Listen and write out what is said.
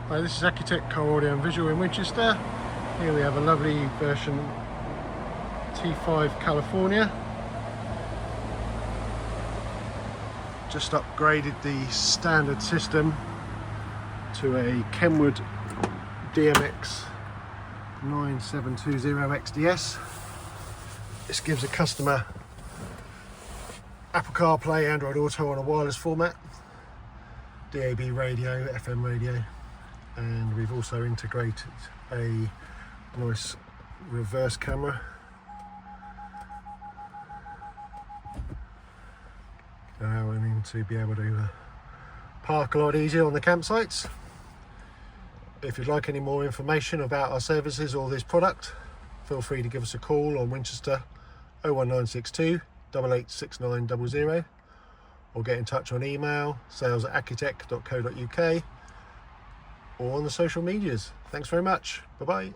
Hi, this is Accutek Car Audio and Visual in Winchester. Here we have a lovely version T5 California. Just upgraded the standard system to a KENWOOD DMX9720XDS. This gives a customer Apple CarPlay, Android Auto on a wireless format, DAB radio, FM radio, and we've also integrated a nice reverse camera. Allowing him to be able to park a lot easier on the campsites. If you'd like any more information about our services or this product, feel free to give us a call on Winchester 01962 886900, or get in touch on email sales@accutek.co.uk, or on the social medias. Thanks very much. Bye bye.